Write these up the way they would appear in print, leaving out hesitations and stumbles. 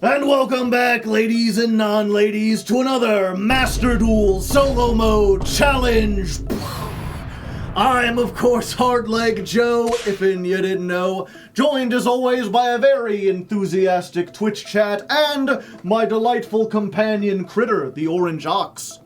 And welcome back, ladies and non-ladies, to another Master Duel Solo Mode Challenge. I'm, of course, Hardleg Joe, if you didn't know, joined as always by a very enthusiastic Twitch chat and my delightful companion Critter, the Orange Ox.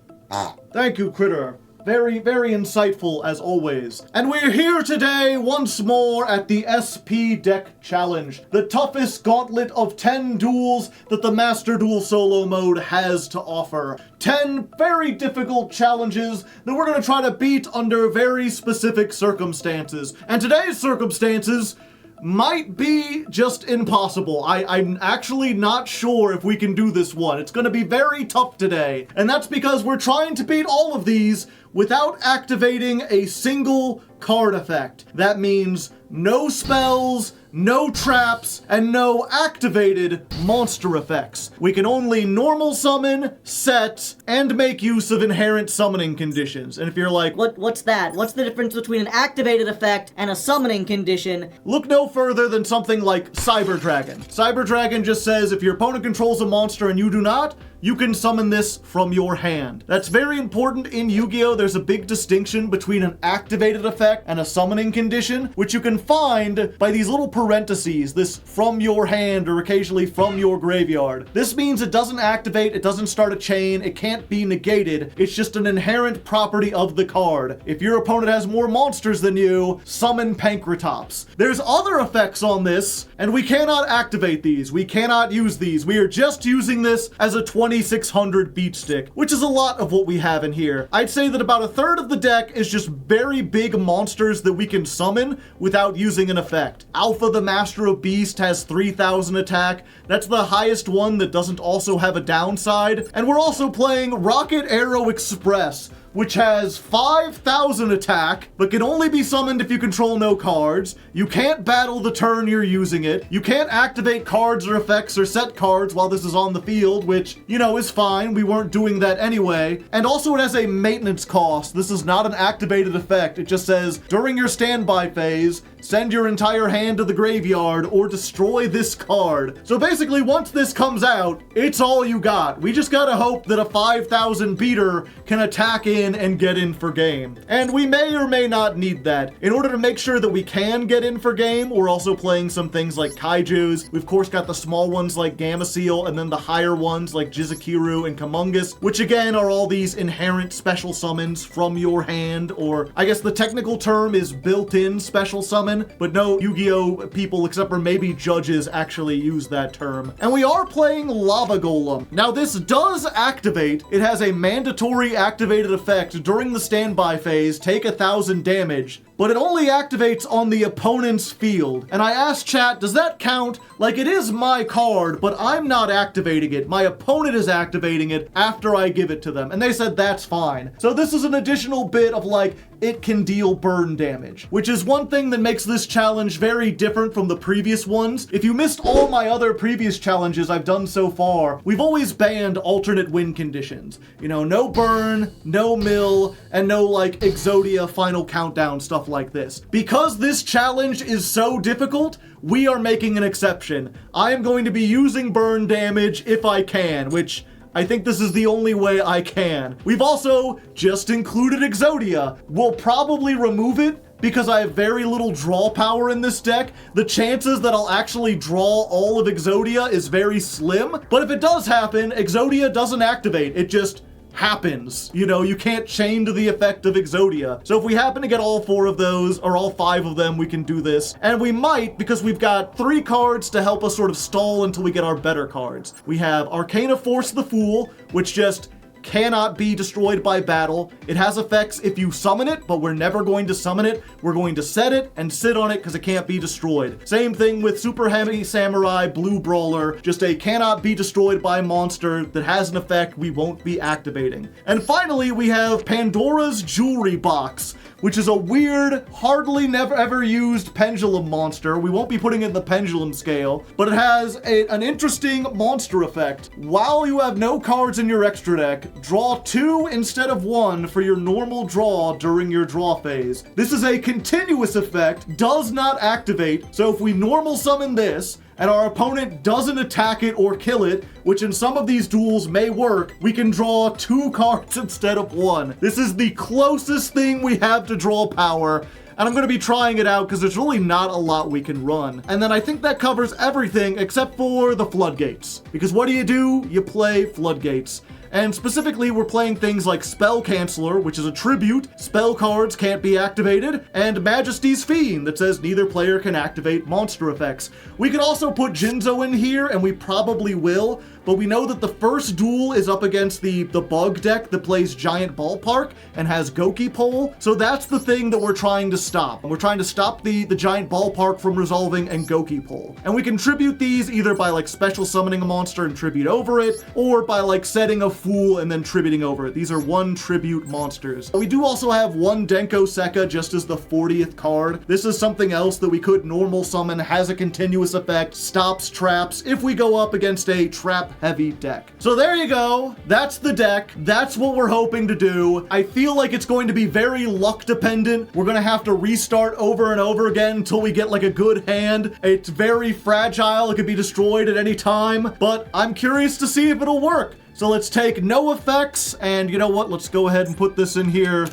Thank you, Critter. Very, very insightful as always. And we're here today once more at the SP Deck Challenge, the toughest gauntlet of 10 duels that the Master Duel Solo Mode has to offer. 10 very difficult challenges that we're going to try to beat under very specific circumstances. And today's circumstances might be just impossible. I'm actually not sure if we can do this one. It's going to be very tough today. And that's because we're trying to beat all of these without activating a single card effect. That means no spells, no traps, and no activated monster effects. We can only normal summon, set, and make use of inherent summoning conditions. And if you're like, What's that? What's the difference between an activated effect and a summoning condition? look no further than something like Cyber Dragon. Cyber Dragon just says if your opponent controls a monster and you do not, you can summon this from your hand. That's very important in Yu-Gi-Oh! There's a big distinction between an activated effect and a summoning condition, which you can find by these little parentheses, this from your hand or occasionally from your graveyard. This means it doesn't activate, it doesn't start a chain, it can't be negated, it's just an inherent property of the card. If your opponent has more monsters than you, summon Pankratops. There's other effects on this, and we cannot activate these. We cannot use these. We are just using this as a 2600 beat stick, which is a lot of what we have in here. I'd say that about a third of the deck is just very big monsters that we can summon without using an effect. Alpha the Master of Beast has 3000 attack. That's the highest one that doesn't also have a downside. And we're also playing Rocket Arrow Express, which has 5,000 attack, but can only be summoned if you control no cards. You can't battle the turn you're using it. You can't activate cards or effects or set cards while this is on the field, which, you know, is fine. We weren't doing that anyway. And also it has a maintenance cost. This is not an activated effect. It just says, during your standby phase, send your entire hand to the graveyard or destroy this card. So basically, once this comes out, it's all you got. We just gotta hope that a 5,000 beater can attack in and get in for game. And we may or may not need that. In order to make sure that we can get in for game, we're also playing some things like Kaijus. We've of course got the small ones like Gamma Seal, and then the higher ones like Jizukiru and Kamungus, which again are all these inherent special summons from your hand, or I guess the technical term is built-in special summon, but no Yu-Gi-Oh! People except for maybe judges actually use that term. And we are playing Lava Golem. Now this does activate. It has a mandatory activated effect during the standby phase, take 1,000 damage, but it only activates on the opponent's field. And I asked chat, does that count? Like, it is my card, but I'm not activating it. My opponent is activating it after I give it to them. And they said that's fine. So this is an additional bit of like, it can deal burn damage, which is one thing that makes this challenge very different from the previous ones. If you missed all my other previous challenges I've done so far, we've always banned alternate win conditions. You know, no burn, no mill, and no like Exodia final countdown stuff like this. Because this challenge is so difficult, we are making an exception. I am going to be using burn damage if I can, which I think this is the only way I can. We've also just included Exodia. We'll probably remove it because I have very little draw power in this deck. The chances that I'll actually draw all of Exodia is very slim. But if it does happen, Exodia doesn't activate. It just happens. You know, you can't chain to the effect of Exodia. So if we happen to get all 4 of those, or all 5 of them, we can do this. And we might, because we've got 3 cards to help us sort of stall until we get our better cards. We have Arcana Force the Fool, which just cannot be destroyed by battle. It has effects if you summon it, but we're never going to summon it. We're going to set it and sit on it because it can't be destroyed. Same thing with Super Heavy Samurai Blue Brawler, just a cannot be destroyed by monster that has an effect we won't be activating. And finally, we have Pandora's Jewelry Box, which is a weird, hardly never ever used pendulum monster. We won't be putting it in the pendulum scale, but it has an interesting monster effect. While you have no cards in your extra deck, draw 2 instead of 1 for your normal draw during your draw phase. This is a continuous effect, does not activate, so if we normal summon this, and our opponent doesn't attack it or kill it, which in some of these duels may work, we can draw 2 cards instead of 1. This is the closest thing we have to draw power, and I'm going to be trying it out because there's really not a lot we can run. And then I think that covers everything except for the floodgates. Because what do? You play floodgates. And specifically, we're playing things like Spell Canceller, which is a tribute, spell cards can't be activated, and Majesty's Fiend that says neither player can activate monster effects. We could also put Jinzo in here, and we probably will, but we know that the first duel is up against the bug deck that plays Giant Ballpark and has Goki Pole, so that's the thing that we're trying to stop. We're trying to stop the Giant Ballpark from resolving and Goki Pole. And we can tribute these either by like special summoning a monster and tribute over it, or by like setting a Fool and then tributing over it. These are 1 tribute monsters. We do also have 1 Denko Sekka just as the 40th card. This is something else that we could normal summon, has a continuous effect, stops traps if we go up against a trap heavy deck. So there you go. That's the deck. That's what we're hoping to do. I feel like it's going to be very luck dependent. We're going to have to restart over and over again until we get like a good hand. It's very fragile. It could be destroyed at any time, but I'm curious to see if it'll work. So let's take no effects, and you know what? Let's go ahead and put this in here.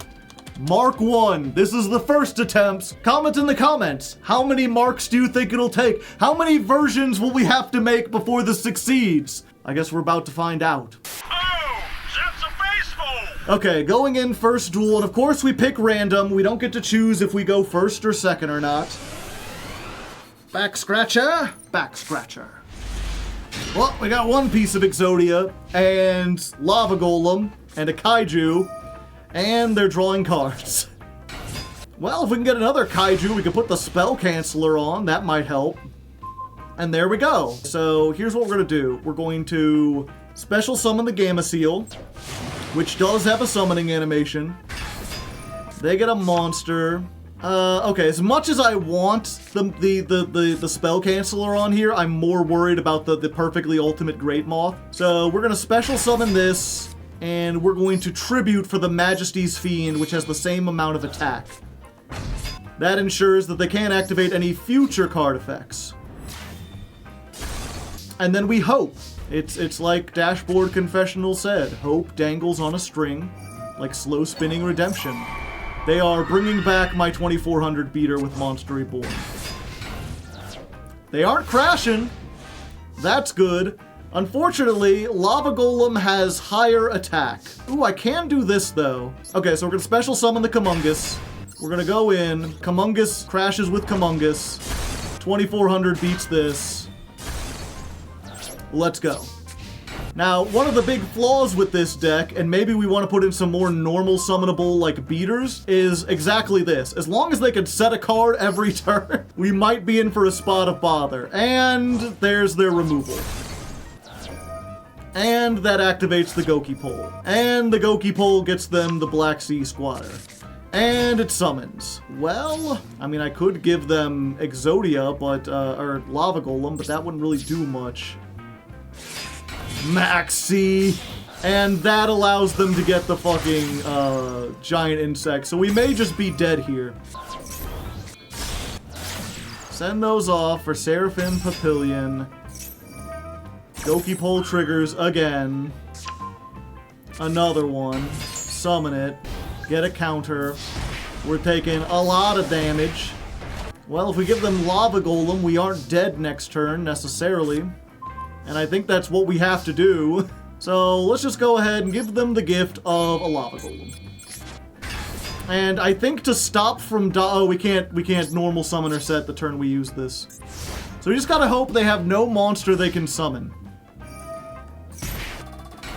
Mark 1. This is the first attempt. Comment in the comments. How many marks do you think it'll take? How many versions will we have to make before this succeeds? I guess we're about to find out. Oh, that's a baseball! Okay, going in first duel, and of course we pick random. We don't get to choose if we go first or second or not. Back scratcher, back scratcher. Well, we got 1 piece of Exodia, and Lava Golem, and a Kaiju, and they're drawing cards. Well, if we can get another Kaiju, we can put the Spell Canceller on. That might help. And there we go. So here's what we're going to do. We're going to special summon the Gamma Seal, which does have a summoning animation. They get a monster. Okay, as much as I want the Spell Canceller on here, I'm more worried about the perfectly ultimate Great Moth. So we're gonna special summon this, and we're going to tribute for the Majesty's Fiend, which has the same amount of attack. That ensures that they can't activate any future card effects. And then we hope. It's like Dashboard Confessional said, hope dangles on a string, like slow spinning redemption. They are bringing back my 2400 beater with Monster Reborn. They aren't crashing. That's good. Unfortunately, Lava Golem has higher attack. Ooh, I can do this though. Okay, so we're gonna special summon the Kamungus. We're gonna go in. Kamungus crashes with Kamungus. 2400 beats this. Let's go. Now, one of the big flaws with this deck, and maybe we want to put in some more normal summonable, like, beaters, is exactly this. As long as they can set a card every turn, we might be in for a spot of bother. And there's their removal. And that activates the Goki Pole. And the Goki Pole gets them the Black Sea Squatter. And it summons. Well, I mean, I could give them Exodia, but, or Lava Golem, but that wouldn't really do much. Maxi, and that allows them to get the fucking giant insect, so we may just be dead here. Send those off for Seraphim Papillion. Goki Pole triggers again. Another one. Summon it. Get a counter. We're taking a lot of damage. Well, if we give them Lava Golem, we aren't dead next turn necessarily. And I think that's what we have to do. So let's just go ahead and give them the gift of a Lava Golem. And I think to stop from oh, we can't normal summon or set the turn we use this. So we just gotta hope they have no monster they can summon.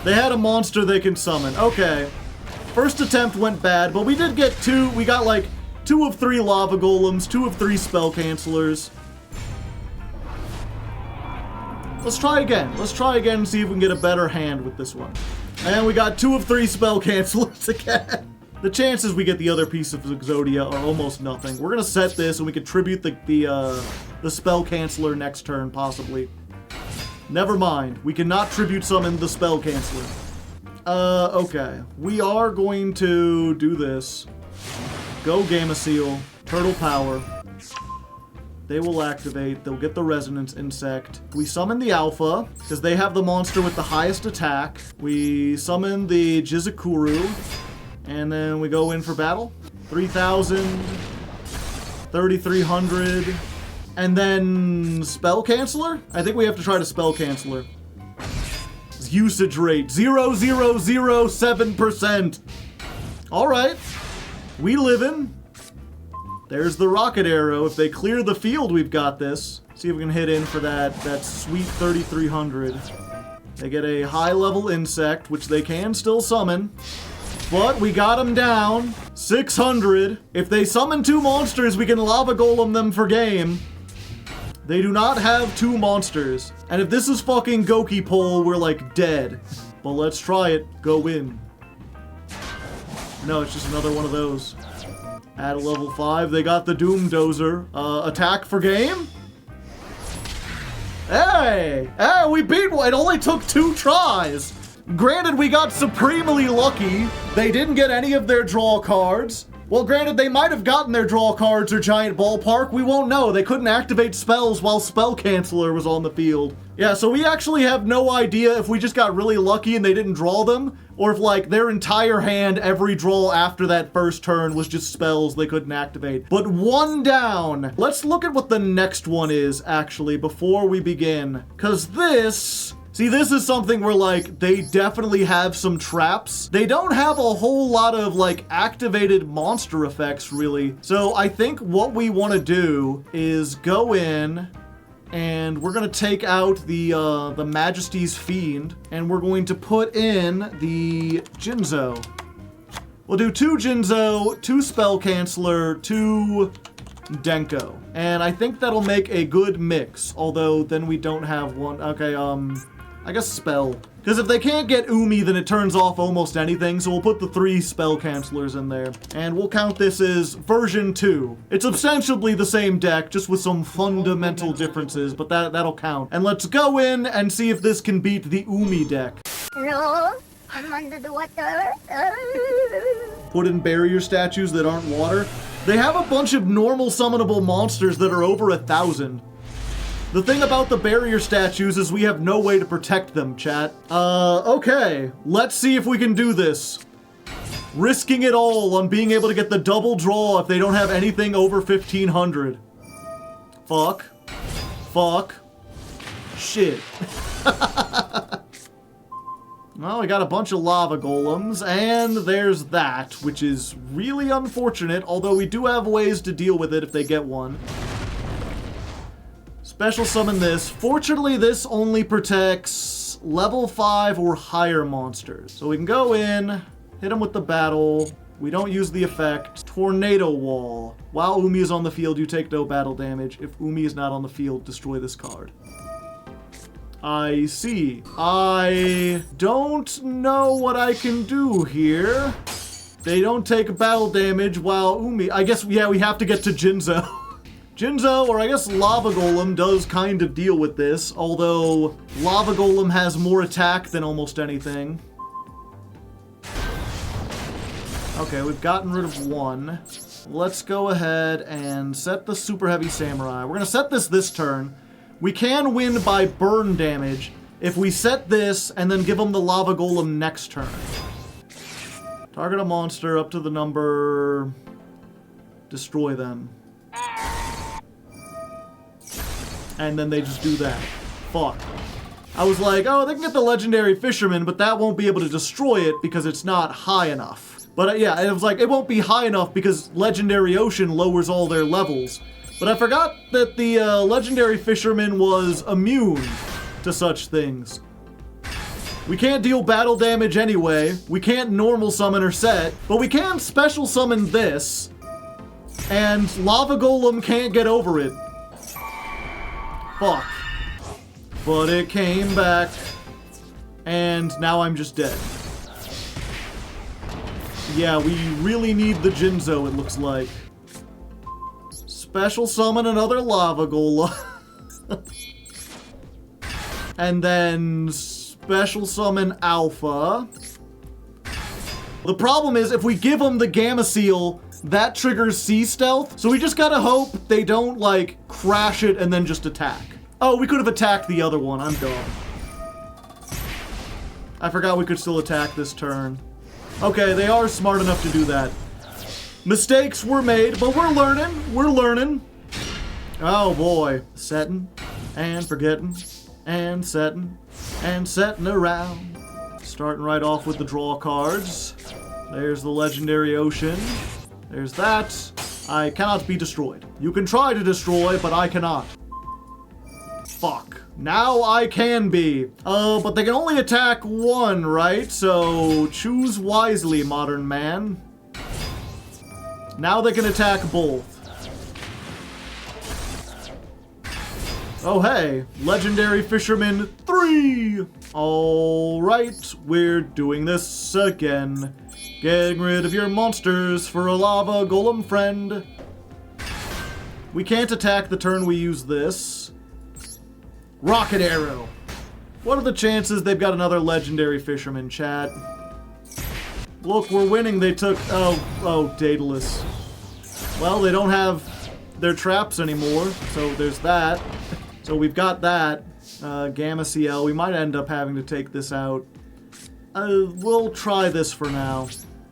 They had a monster they can summon. Okay. First attempt went bad, but we did get we got like 2 of 3 Lava Golems, 2 of 3 Spell Cancellers. Let's try again. Let's try again and see if we can get a better hand with this one. And we got 2 of 3 Spell Cancellers again. The chances we get the other piece of Exodia are almost nothing. We're gonna set this and we can tribute the Spell Canceller next turn, possibly. Never mind. We cannot tribute summon the Spell Canceller. Okay. We are going to do this. Go Gamma Seal. Turtle Power. They will activate. They'll get the Resonance Insect. We summon the Alpha, because they have the monster with the highest attack. We summon the Jizakuru, and then we go in for battle. 3,000, 3,300, and then Spell Canceller? I think we have to try to Spell Canceller. Usage rate, 0.007%. All right, we livin'. There's the rocket arrow. If they clear the field, we've got this. See if we can hit in for that sweet 3,300. They get a high-level insect, which they can still summon. But we got them down. 600. If they summon 2 monsters, we can lava golem them for game. They do not have 2 monsters. And if this is fucking Goki Pole, we're like dead. But let's try it. Go in. No, it's just another one of those. At a level 5, they got the Doom Dozer. Attack for game? Hey! Hey, we beat one! It only took 2 tries! Granted, we got supremely lucky. They didn't get any of their draw cards. Well, granted, they might have gotten their draw cards or Giant Ballpark. We won't know. They couldn't activate spells while Spell Canceller was on the field. Yeah, so we actually have no idea if we just got really lucky and they didn't draw them, or if, like, their entire hand, every draw after that first turn was just spells they couldn't activate. But 1 down. Let's look at what the next one is, actually, before we begin. Because this... See, this is something where, like, they definitely have some traps. They don't have a whole lot of, like, activated monster effects, really. So I think what we want to do is go in, and we're going to take out the Majesty's Fiend, and we're going to put in the Jinzo. We'll do 2 Jinzo, 2 Spell Canceller, 2 Denko. And I think that'll make a good mix, although then we don't have one. Okay, I guess Spell. Because if they can't get Umi, then it turns off almost anything, so we'll put the 3 Spell Cancellers in there. And we'll count this as version 2. It's ostensibly the same deck, just with some fundamental differences, but that'll count. And let's go in and see if this can beat the Umi deck. No, I'm under the water. Put in barrier statues that aren't water. They have a bunch of normal summonable monsters that are over 1,000. The thing about the barrier statues is we have no way to protect them, chat. Okay. Let's see if we can do this. Risking it all on being able to get the double draw if they don't have anything over 1,500. Fuck. Fuck. Shit. Well, we got a bunch of lava golems, and there's that, which is really unfortunate, although we do have ways to deal with it if they get one. Special summon this. Fortunately, this only protects level 5 or higher monsters. So we can go in, hit them with the battle. We don't use the effect. Tornado Wall. While Umi is on the field, you take no battle damage. If Umi is not on the field, destroy this card. I see. I don't know what I can do here. They don't take battle damage while Umi... I guess, yeah, we have to get to Jinzo. Jinzo, or I guess Lava Golem, does kind of deal with this, although Lava Golem has more attack than almost anything. Okay, we've gotten rid of 1. Let's go ahead and set the Super Heavy Samurai. We're going to set this turn. We can win by burn damage if we set this and then give them the Lava Golem next turn. Target a monster up to the number... Destroy them. And then they just do that. Fuck. I was like, oh, they can get the Legendary Fisherman, but that won't be able to destroy it because it's not high enough. But yeah, it was like, it won't be high enough because Legendary Ocean lowers all their levels. But I forgot that the Legendary Fisherman was immune to such things. We can't deal battle damage anyway. We can't normal summon or set, but we can special summon this. And Lava Golem can't get over it. Fuck. But it came back. And now I'm just dead. Yeah, we really need the Jinzo, it looks like. Special summon another Lava Golem. And then special summon Alpha. The problem is, if we give them the Gamma Seal, that triggers sea stealth. So we just gotta hope they don't, like, crash it and then just attack. Oh, we could have attacked the other one. I'm dumb. I forgot we could still attack this turn. Okay, they are smart enough to do that. Mistakes were made, but we're learning. We're learning. Oh boy. Setting and forgetting and setting and setting around. Starting right off with the draw cards. There's the Legendary Ocean. There's that. I cannot be destroyed. You can try to destroy, but I cannot. Fuck. Now I can be. But they can only attack one, right? So choose wisely, modern man. Now they can attack both. Oh hey, Legendary Fisherman 3! Alright, we're doing this again. Getting rid of your monsters for a lava golem friend. We can't attack the turn we use this. Rocket Arrow. What are the chances they've got another Legendary Fisherman, chat? Look, we're winning. They took... Oh, Daedalus. Well, they don't have their traps anymore, so there's that. So we've got that. Gamma CL. We might end up having to take this out. We'll try this for now.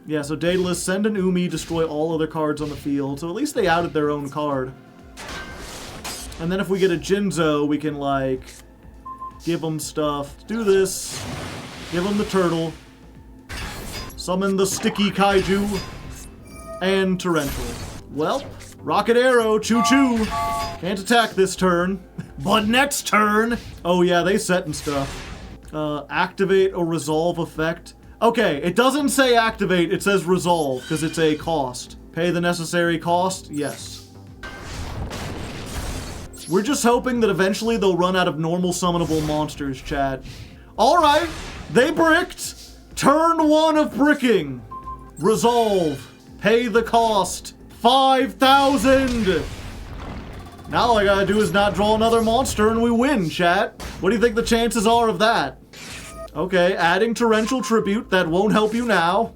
Yeah, so Daedalus, send an Umi, destroy all other cards on the field. So at least they outed their own card. And then if we get a Jinzo, we can, like, give them stuff. Do this. Give them the turtle. Summon the sticky kaiju. And torrential. Well, Rocket Arrow, choo-choo. Can't attack this turn. But next turn... Oh yeah, they set and stuff. Activate a resolve effect. Okay, it doesn't say activate, it says resolve, because it's a cost. Pay the necessary cost? Yes. We're just hoping that eventually they'll run out of normal summonable monsters, chat. Alright, they bricked. Turn 1 of bricking. Resolve. Pay the cost. 5,000! Now all I gotta do is not draw another monster and we win, chat. What do you think the chances are of that? Okay, adding torrential tribute. That won't help you now.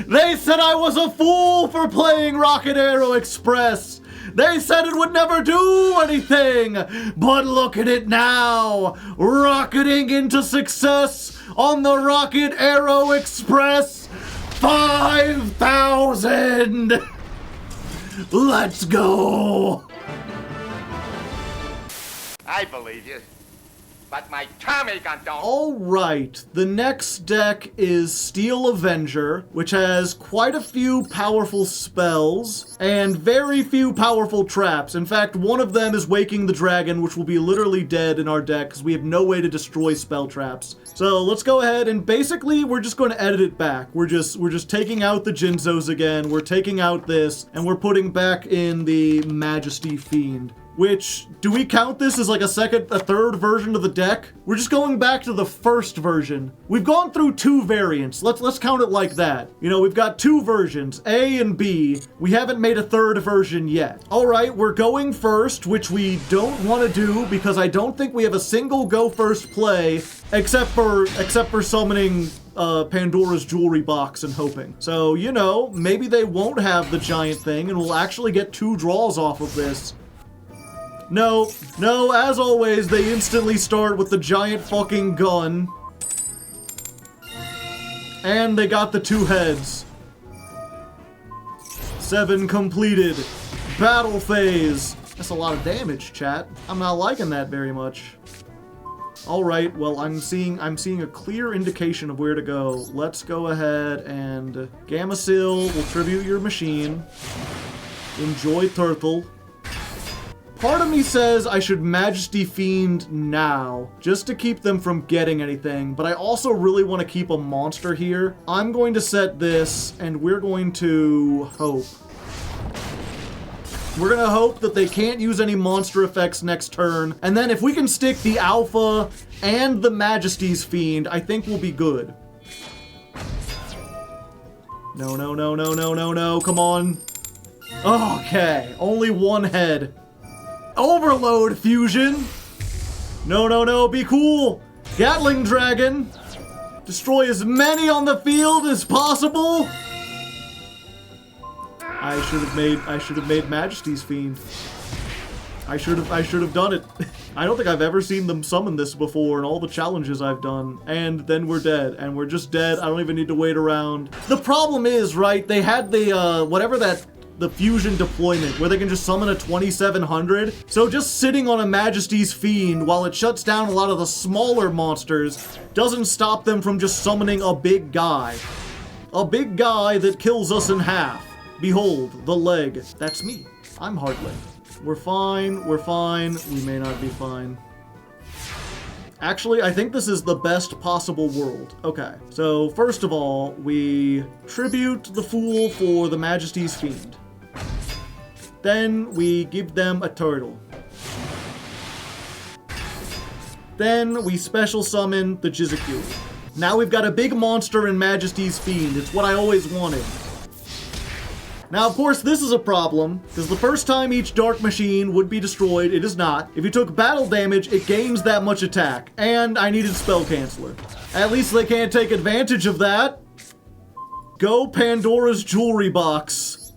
They said I was a fool for playing Rocket Arrow Express. They said it would never do anything. But look at it now. Rocketing into success on the Rocket Arrow Express. 5,000! Let's go! I believe you, but my Tommy gun don't. Alright, the next deck is Steel Avenger, which has quite a few powerful spells and very few powerful traps. In fact, one of them is Waking the Dragon, which will be literally dead in our deck because we have no way to destroy spell traps. So let's go ahead and basically we're just going to edit it back. We're just taking out the Jinzos again, we're taking out this, and we're putting back in the Majesty Fiend. Which, do we count this as like a third version of the deck? We're just going back to the first version. We've gone through 2 variants. Let's count it like that. You know, we've got 2 versions, A and B. We haven't made a third version yet. All right, we're going first, which we don't want to do because I don't think we have a single go first play except for summoning Pandora's jewelry box and hoping. So, you know, maybe they won't have the giant thing and we'll actually get 2 draws off of this. No, as always, they instantly start with the giant fucking gun. And they got the 2 heads. 7 completed. Battle phase. That's a lot of damage, chat. I'm not liking that very much. Alright, well, I'm seeing a clear indication of where to go. Let's go ahead and Gamma Sil will tribute your machine. Enjoy Turtle. Part of me says I should Majesty Fiend now, just to keep them from getting anything, but I also really want to keep a monster here. I'm going to set this, and we're going to hope. We're going to hope that they can't use any monster effects next turn, and then if we can stick the Alpha and the Majesty's Fiend, I think we'll be good. No, come on. Okay, only 1 head. Overload fusion! No, be cool! Gatling Dragon! Destroy as many on the field as possible! I should have made Majesty's Fiend. I should have done it. I don't think I've ever seen them summon this before in all the challenges I've done. And then we're dead. And we're just dead. I don't even need to wait around. The problem is, right, they had the, the fusion deployment where they can just summon a 2700. So just sitting on a Majesty's Fiend while it shuts down a lot of the smaller monsters doesn't stop them from just summoning a big guy. A big guy that kills us in half. Behold, the leg. That's me. I'm Hardleg. We're fine, we're fine. We may not be fine. Actually, I think this is the best possible world. Okay, so first of all, we tribute the Fool for the Majesty's Fiend. Then we give them a turtle. Then we special summon the yugioh. Now we've got a big monster in Majesty's Fiend. It's what I always wanted. Now, of course, this is a problem, because the first time each Dark Machine would be destroyed, it is not. If you took battle damage, it gains that much attack. And I needed Spell Canceller. At least they can't take advantage of that. Go Pandora's Jewelry Box.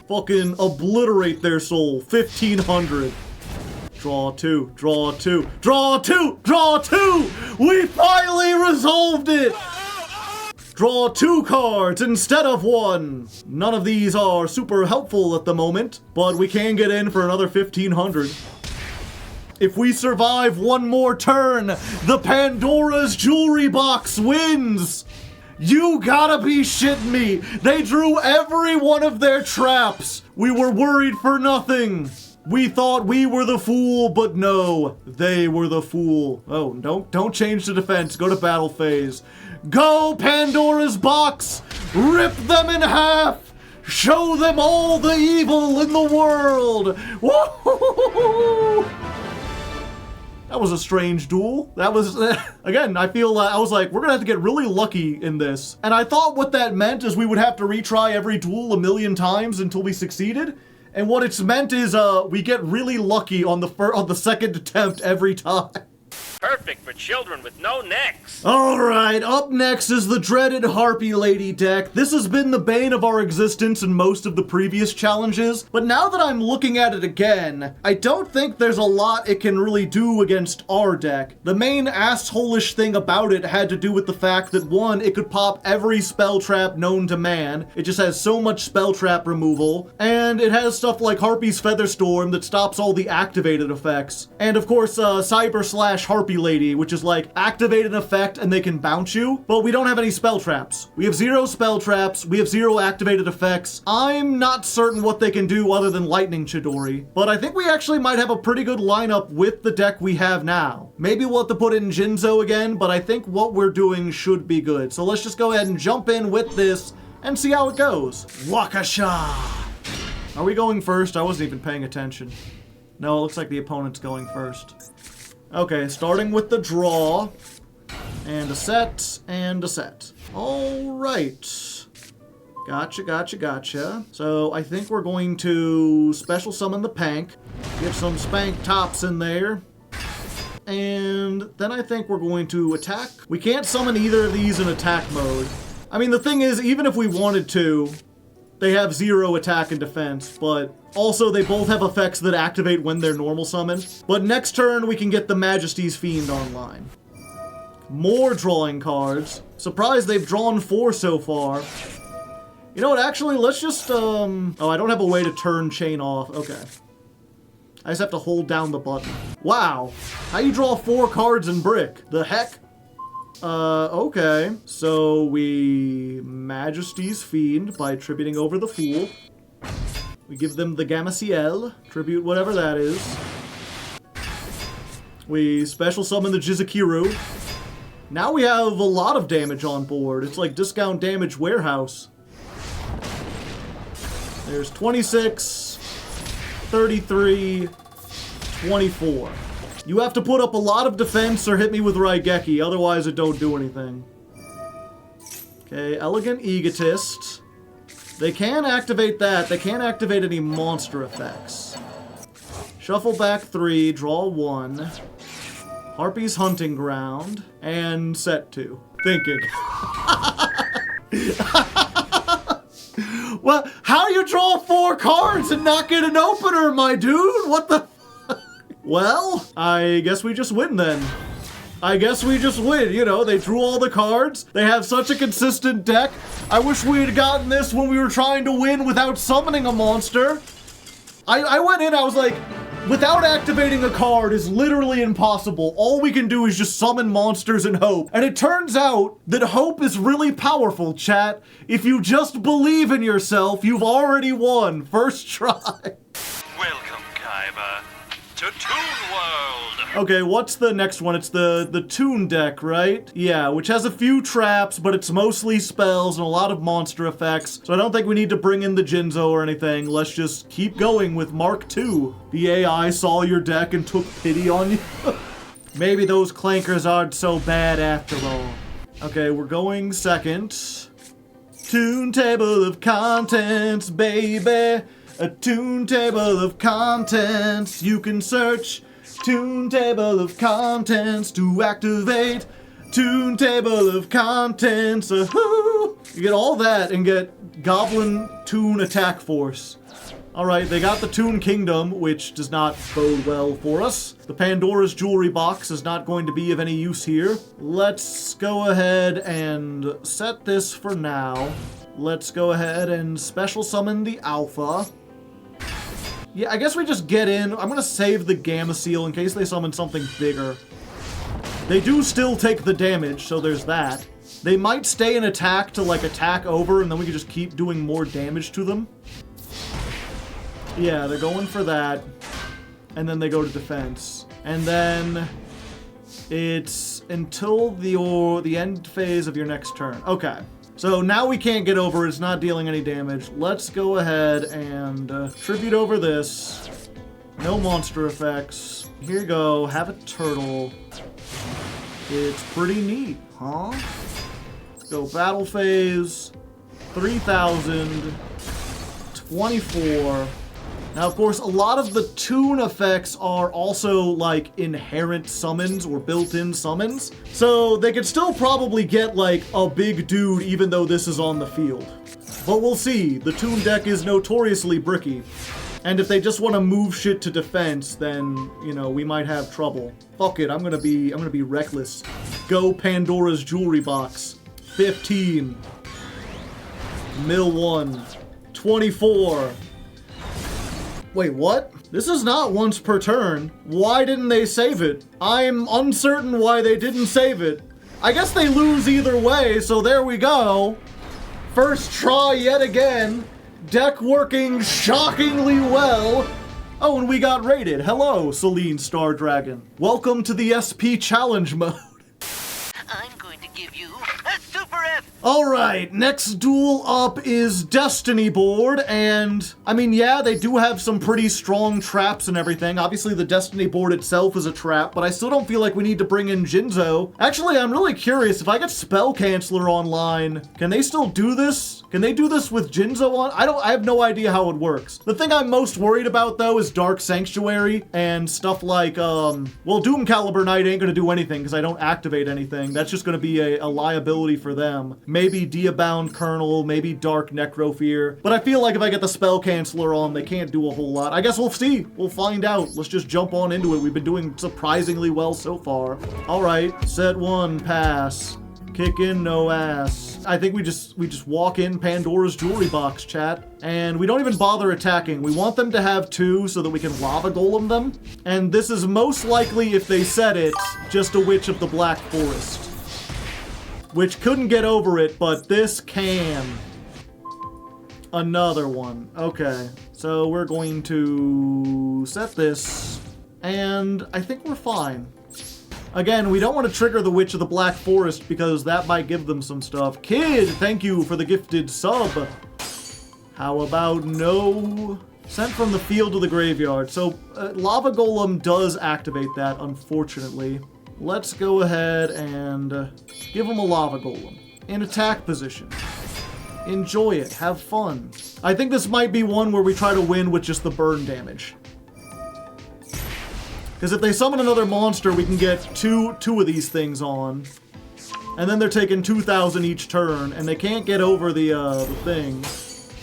Fucking obliterate their soul. 1500. Draw two, draw two, draw two, draw two! We finally resolved it! Draw 2 cards instead of 1. None of these are super helpful at the moment, but we can get in for another 1500. If we survive one more turn, the Pandora's Jewelry Box wins! You gotta be shitting me! They drew every one of their traps! We were worried for nothing! We thought we were the fool, but no, they were the fool. Oh, don't change to defense, go to battle phase. Go, Pandora's Box! Rip them in half! Show them all the evil in the world! Woo-hoo-hoo-hoo-hoo! That was a strange duel. That was, again, I feel, I was like, we're gonna have to get really lucky in this. And I thought what that meant is we would have to retry every duel 1,000,000 times until we succeeded. And what it's meant is, we get really lucky on the second attempt every time. Perfect for children with no necks. Alright, up next is the dreaded Harpy Lady deck. This has been the bane of our existence in most of the previous challenges, but now that I'm looking at it again, I don't think there's a lot it can really do against our deck. The main asshole-ish thing about it had to do with the fact that, one, it could pop every spell trap known to man. It just has so much spell trap removal, and it has stuff like Harpy's Featherstorm that stops all the activated effects. And of course, Cyber/Harpy Lady, which is like activate an effect and they can bounce you, but we don't have any spell traps. We have 0 spell traps, we have 0 activated effects. I'm not certain what they can do other than Lightning Chidori, but I think we actually might have a pretty good lineup with the deck we have now. Maybe we'll have to put in Jinzo again, but I think what we're doing should be good. So let's just go ahead and jump in with this and see how it goes. Wakasha! Are we going first? I wasn't even paying attention. No, it looks like the opponent's going first. Okay, starting with the draw, and a set, and a set. All right. Gotcha, gotcha, gotcha. So I think we're going to special summon the Pank, get some Spank Tops in there, and then I think we're going to attack. We can't summon either of these in attack mode. I mean, the thing is, even if we wanted to, they have 0 attack and defense, but also they both have effects that activate when they're normal summoned. But next turn, we can get the Majesty's Fiend online. More drawing cards. Surprised they've drawn 4 so far. You know what, actually, let's just, oh, I don't have a way to turn chain off. Okay. I just have to hold down the button. Wow. How you draw 4 cards in Brick? The heck? Okay. So we Majesty's Fiend by tributing over the Fool. We give them the Gamma-Ciel, tribute whatever that is. We special summon the yugioh. Now we have a lot of damage on board. It's like discount damage warehouse. There's 26, 33, 24. You have to put up a lot of defense or hit me with Raigeki, otherwise it don't do anything. Okay, Elegant Egotist. They can activate that. They can't activate any monster effects. Shuffle back 3, draw 1. Harpy's Hunting Ground, and set 2. Thinking. Well, how you draw 4 cards and not get an opener, my dude? What the? Well, I guess we just win then. I guess we just win, you know, they drew all the cards. They have such a consistent deck. I wish we had gotten this when we were trying to win without summoning a monster. I went in, I was like, without activating a card is literally impossible. All we can do is just summon monsters and hope. And it turns out that hope is really powerful, chat. If you just believe in yourself, you've already won. First try. Welcome, Kaiba, to Toon World. Okay, what's the next one? It's the Toon deck, right? Yeah, which has a few traps, but it's mostly spells and a lot of monster effects. So I don't think we need to bring in the Jinzo or anything. Let's just keep going with Mark II. The AI saw your deck and took pity on you. Maybe those clankers aren't so bad after all. Okay, we're going second. Toon table of contents, baby. A Toon table of contents. You can search Toon table of contents to activate Toon table of contents. You get all that and get Goblin Toon attack force. Alright, they got the Toon Kingdom, which does not bode well for us. The Pandora's jewelry box is not going to be of any use here. Let's go ahead and set this for now. Let's go ahead and special summon the Alpha. Yeah, I guess we just get in. I'm gonna save the Gamma Seal in case they summon something bigger. They do still take the damage, so there's that. They might stay in attack to, like, attack over, and then we can just keep doing more damage to them. Yeah, they're going for that. And then they go to defense. And then it's until the end phase of your next turn. Okay. So now we can't get over, it's not dealing any damage. Let's go ahead and tribute over this. No monster effects. Here you go, have a turtle. It's pretty neat, huh? Let's go battle phase. 3,000. 24. Now, of course, a lot of the Toon effects are also, like, inherent summons or built-in summons. So they could still probably get, like, a big dude even though this is on the field. But we'll see. The Toon deck is notoriously bricky. And if they just want to move shit to defense, then, you know, we might have trouble. Fuck it, I'm gonna be reckless. Go Pandora's jewelry box. 15. Mill 1. 24. Wait, what? This is not once per turn. Why didn't they save it? I'm uncertain why they didn't save it. I guess they lose either way, so there we go. First try yet again. Deck working shockingly well. Oh, and we got raided. Hello, Celine Star Dragon. Welcome to the SP challenge mode. I'm going to give you a Super F. Alright, next duel up is Destiny board, and I mean, yeah, they do have some pretty strong traps and everything. Obviously, the Destiny board itself is a trap, but I still don't feel like we need to bring in Jinzo. Actually, I'm really curious, if I get Spell Canceller online, can they still do this? Can they do this with Jinzo on? I have no idea how it works. The thing I'm most worried about, though, is Dark Sanctuary and stuff like, well, Doom Caliber Knight ain't gonna do anything because I don't activate anything. That's just gonna be a liability for them. Maybe Diabound Colonel, maybe Dark Necrofear. But I feel like if I get the Spell Canceller on, they can't do a whole lot. I guess we'll see. We'll find out. Let's just jump on into it. We've been doing surprisingly well so far. Alright, set 1, pass. Kick in, no ass. I think we just walk in Pandora's jewelry box, chat. And we don't even bother attacking. We want them to have 2 so that we can lava golem them. And this is most likely, if they said it, just a Witch of the Black Forest. Which couldn't get over it, but this can. Another one. Okay. So we're going to set this. And I think we're fine. Again, we don't want to trigger the Witch of the Black Forest because that might give them some stuff. Kid, thank you for the gifted sub. How about no? Sent from the field to the graveyard. So Lava Golem does activate that, unfortunately. Let's go ahead and give him a Lava Golem. In attack position. Enjoy it. Have fun. I think this might be one where we try to win with just the burn damage. Because if they summon another monster, we can get two of these things on. And then they're taking 2,000 each turn, and they can't get over the thing.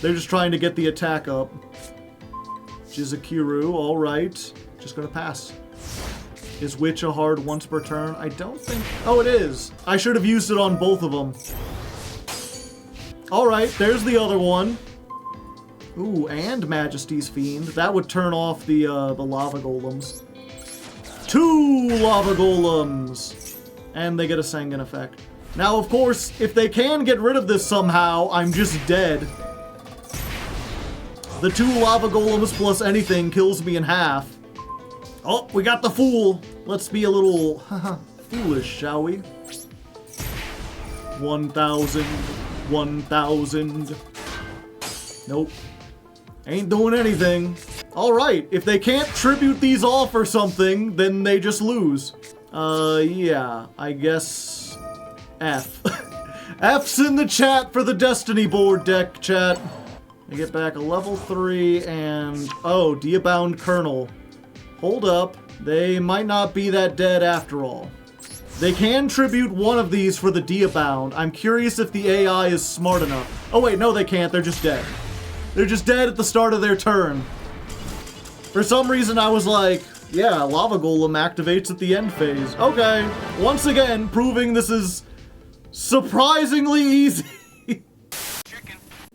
They're just trying to get the attack up. Jizukiru, alright. Just gonna pass. Is Witch a hard once per turn? I don't think... Oh, it is! I should have used it on both of them. Alright, there's the other one. Ooh, and Majesty's Fiend. That would turn off the lava golems. 2 lava golems! And they get a Sengen effect. Now, of course, if they can get rid of this somehow, I'm just dead. The 2 lava golems plus anything kills me in half. Oh, we got the Fool. Let's be a little foolish, shall we? 1,000. 1,000. Nope. Ain't doing anything. Alright, if they can't tribute these off or something, then they just lose. Yeah, I guess... F. F's in the chat for the Destiny board deck, chat. I get back a level 3 and... Oh, Diabound Colonel. Hold up. They might not be that dead after all. They can tribute one of these for the Diabound. I'm curious if the AI is smart enough. Oh wait, no they can't. They're just dead. They're just dead at the start of their turn. For some reason I was like, yeah, Lava Golem activates at the end phase. Okay. Once again, proving this is surprisingly easy.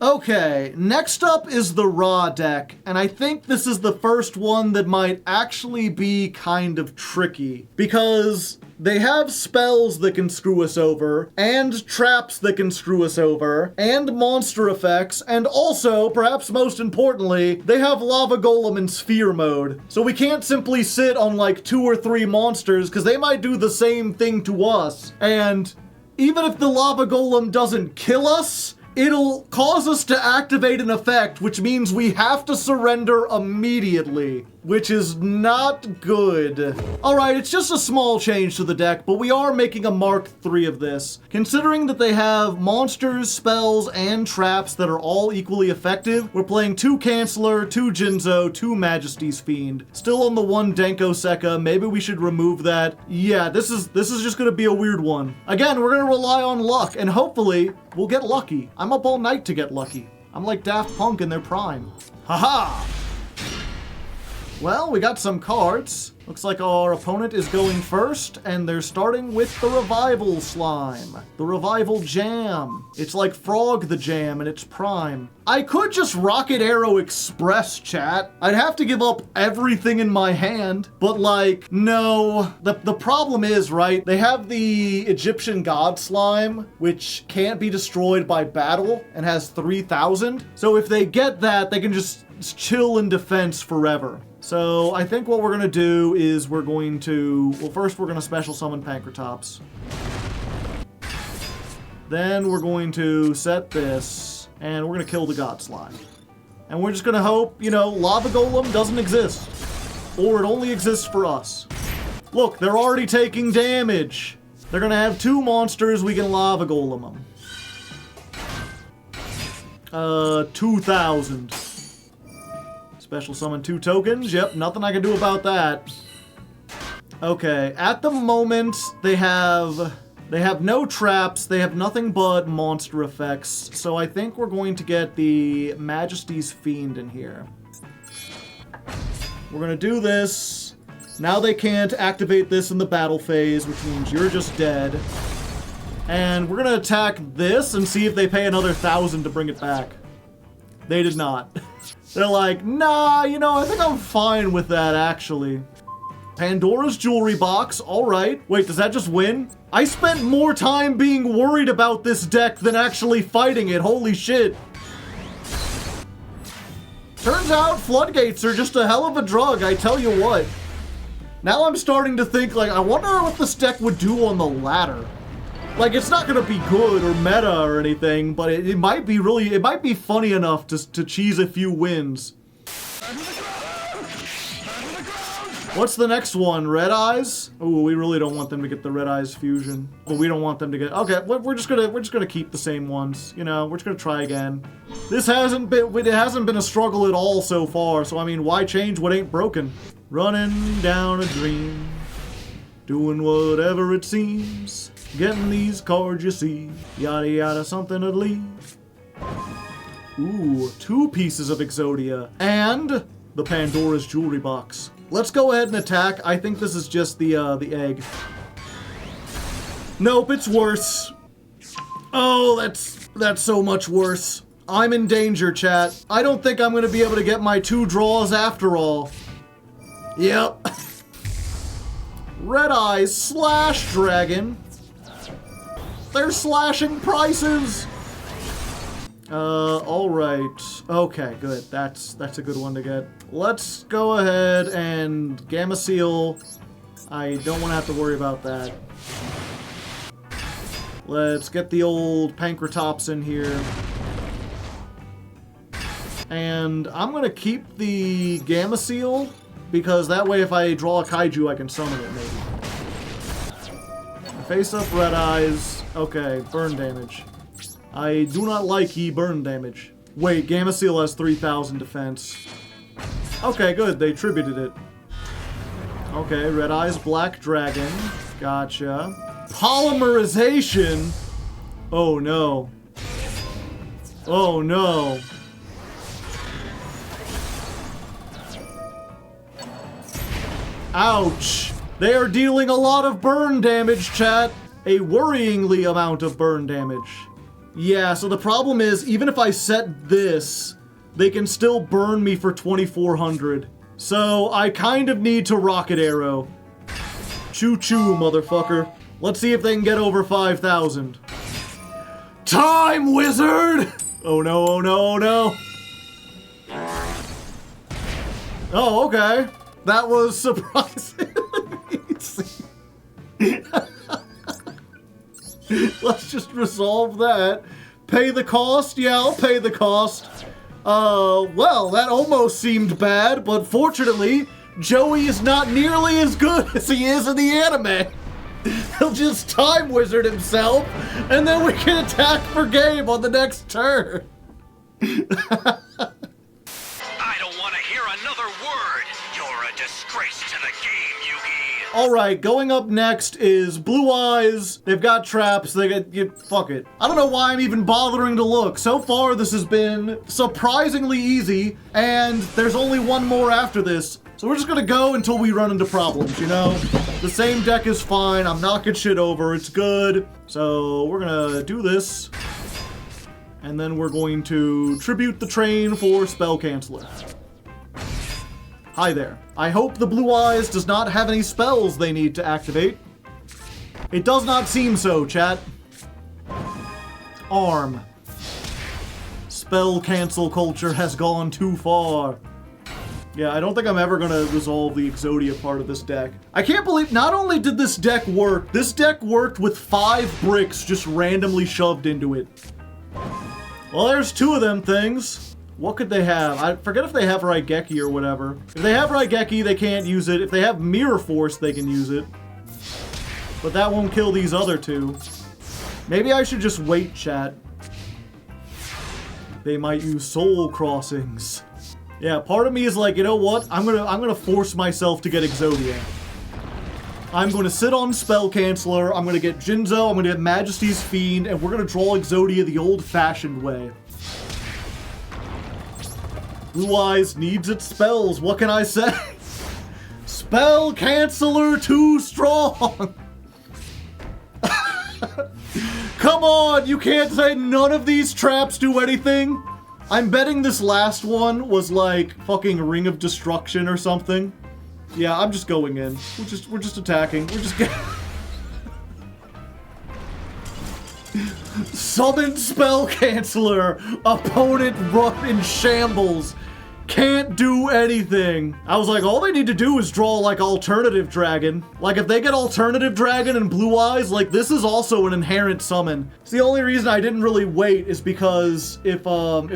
Okay, next up is the Ra deck, and I think this is the first one that might actually be kind of tricky, because they have spells that can screw us over, and traps that can screw us over, and monster effects, and also, perhaps most importantly, they have Lava Golem in Sphere mode. So we can't simply sit on like 2 or 3 monsters, because they might do the same thing to us, and even if the Lava Golem doesn't kill us, it'll cause us to activate an effect, which means we have to surrender immediately, which is not good. Alright, it's just a small change to the deck, but we are making a Mark III of this. Considering that they have monsters, spells, and traps that are all equally effective, we're playing 2 Canceller, 2 Jinzo, 2 Majesty's Fiend. Still on the 1 Denko Sekka, maybe we should remove that. Yeah, this is just gonna be a weird one. Again, we're gonna rely on luck, and hopefully, we'll get lucky. I'm up all night to get lucky. I'm like Daft Punk in their prime. Haha! Well, we got some cards. Looks like our opponent is going first, and they're starting with the Revival Slime. The Revival Jam. It's like Frog the Jam in its prime. I could just Rocket Arrow Express, chat. I'd have to give up everything in my hand, but like, no. The problem is, right, they have the Egyptian God Slime, which can't be destroyed by battle and has 3,000. So if they get that, they can just chill in defense forever. So I think what we're gonna do is we're going to, well, first we're gonna special summon Pankratops. Then we're going to set this, and we're gonna kill the God Slime. And we're just gonna hope, you know, Lava Golem doesn't exist. Or it only exists for us. Look, they're already taking damage. They're gonna have 2 monsters, we can Lava Golem them. 2,000. Special summon 2 tokens. Yep, nothing I can do about that. Okay, at the moment, they have no traps. They have nothing but monster effects. So I think we're going to get the Majesty's Fiend in here. We're going to do this. Now they can't activate this in the battle phase, which means you're just dead. And we're going to attack this and see if they pay another 1,000 to bring it back. They did not. They're like, nah, you know, I think I'm fine with that, actually. Pandora's Jewelry Box, alright. Wait, does that just win? I spent more time being worried about this deck than actually fighting it, holy shit. Turns out Floodgates are just a hell of a drug, I tell you what. Now I'm starting to think, like, I wonder what this deck would do on the ladder. Like, it's not gonna be good or meta or anything, but it might be really, it might be funny enough to cheese a few wins. What's the next one? Red Eyes? Ooh, we really don't want them to get the Red Eyes fusion. But we don't want them to get, okay, we're just gonna keep the same ones. You know, we're just gonna try again. It hasn't been a struggle at all so far, so I mean, why change what ain't broken? Running down a dream, doing whatever it seems. Getting these cards, you see, yada yada, something to leave. Ooh, 2 pieces of Exodia. And the Pandora's jewelry box. Let's go ahead and attack. I think this is just the egg. Nope, it's worse. Oh, that's so much worse. I'm in danger, chat. I don't think I'm gonna be able to get my 2 draws after all. Yep. Red Eyes slash dragon. They're slashing prices. Alright. Okay, good. That's a good one to get. Let's go ahead and Gamma Seal. I don't want to have to worry about that. Let's get the old Pankratops in here. And I'm gonna keep the Gamma Seal, because that way if I draw a Kaiju, I can summon it, maybe. Face up Red Eyes. Okay, burn damage. I do not like burn damage. Wait, Gamma Seal has 3,000 defense. Okay, good, they tributed it. Okay, Red Eyes Black Dragon. Gotcha. Polymerization? Oh no. Oh no. Ouch! They are dealing a lot of burn damage, chat. A worryingly amount of burn damage. Yeah, so the problem is, even if I set this, they can still burn me for 2,400. So I kind of need to Rocket Arrow. Choo-choo, motherfucker. Let's see if they can get over 5,000. Time Wizard! Oh no, oh no, oh no. Oh, okay. That was surprising. Let's just resolve that. Pay the cost? Yeah, I'll pay the cost. Well, that almost seemed bad, but fortunately, Joey is not nearly as good as he is in the anime. He'll just Time Wizard himself, and then we can attack for game on the next turn. I don't want to hear another word. You're a disgrace to the game, Yugi. Alright, going up next is Blue Eyes. They've got traps. They get... fuck it. I don't know why I'm even bothering to look. So far, this has been surprisingly easy, and there's only one more after this. So we're just gonna go until we run into problems, you know? The same deck is fine. I'm knocking shit over. It's good. So we're gonna do this. And then we're going to tribute the train for Spell Canceller. Hi there. I hope the Blue Eyes does not have any spells they need to activate. It does not seem so, chat. Arm. Spell cancel culture has gone too far. Yeah, I don't think I'm ever gonna resolve the Exodia part of this deck. I can't believe, not only did this deck worked with 5 bricks just randomly shoved into it. Well, there's 2 of them things. What could they have? I forget if they have Raigeki or whatever. If they have Raigeki, they can't use it. If they have Mirror Force, they can use it. But that won't kill these other 2. Maybe I should just wait, chat. They might use Soul Crossings. Yeah, part of me is like, you know what? I'm gonna force myself to get Exodia. I'm gonna sit on Spell Canceller, I'm gonna get Jinzo, I'm gonna get Majesty's Fiend, and we're gonna draw Exodia the old-fashioned way. Blue Eyes needs its spells, what can I say? Spell Canceller too strong! Come on, you can't say none of these traps do anything? I'm betting this last one was like fucking Ring of Destruction or something. Yeah, I'm just going in. We're just attacking. We're just getting... Summon Spell Canceller. Opponent run in shambles. Can't do anything. I was like, all they need to do is draw like Alternative Dragon. Like if they get Alternative Dragon and Blue Eyes, like this is also an inherent summon. It's the only reason I didn't really wait is because if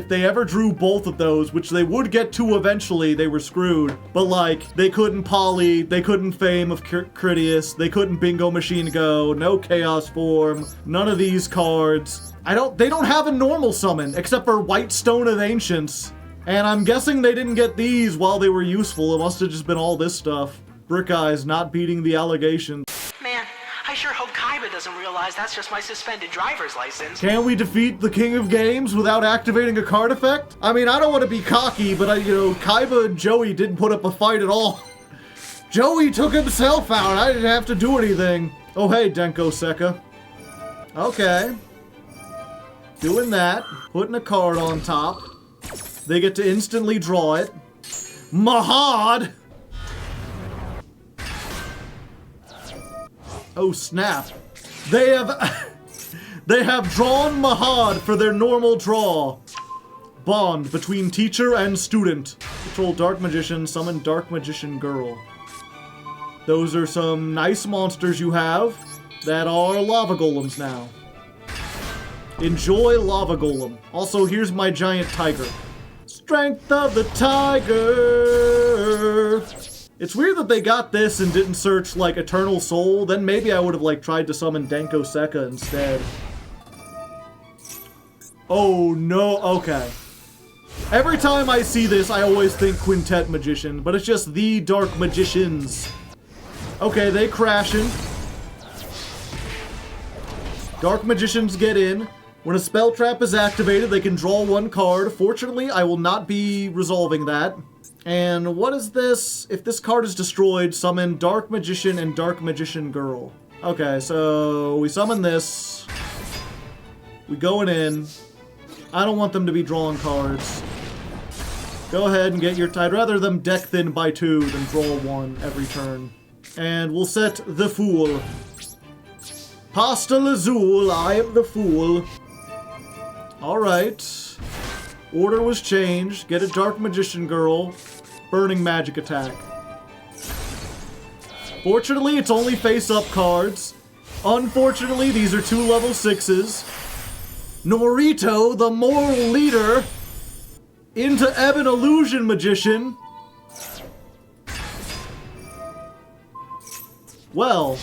they ever drew both of those, which they would get to eventually, they were screwed. But like they couldn't Poly, they couldn't Fame of Critias, they couldn't Bingo Machine Go, no Chaos Form, none of these cards. They don't have a normal summon except for White Stone of Ancients. And I'm guessing they didn't get these while they were useful. It must have just been all this stuff. Brick Eyes not beating the allegations. Man, I sure hope Kaiba doesn't realize that's just my suspended driver's license. Can we defeat the king of games without activating a card effect? I mean, I don't want to be cocky, but Kaiba and Joey didn't put up a fight at all. Joey took himself out. I didn't have to do anything. Oh, hey, Denko Sekka. Okay. Doing that. Putting a card on top. They get to instantly draw it. Mahad! Oh, snap. They have drawn Mahad for their normal draw. Bond between teacher and student. Control Dark Magician, summon Dark Magician Girl. Those are some nice monsters you have that are lava golems now. Enjoy Lava Golem. Also, here's my giant tiger. Strength of the tiger. It's weird that they got this and didn't search, like, Eternal Soul. Then maybe I would have, like, tried to summon Denko Sekka instead. Oh, no. Okay. Every time I see this, I always think Quintet Magician, but it's just the Dark Magicians. Okay, they crashing. Dark Magicians get in. When a spell trap is activated, they can draw one card. Fortunately, I will not be resolving that. And what is this? If this card is destroyed, summon Dark Magician and Dark Magician Girl. Okay, so we summon this. We going in. I don't want them to be drawing cards. Go ahead and get your... I'd rather them deck thin by 2 than draw 1 every turn. And we'll set the Fool. Pasta Lazul, I am the Fool. Alright. Order was changed. Get a Dark Magician Girl. Burning Magic attack. Fortunately, it's only face-up cards. Unfortunately, these are 2 level 6s. Norito, the moral leader, into Ebon Illusion Magician. Well,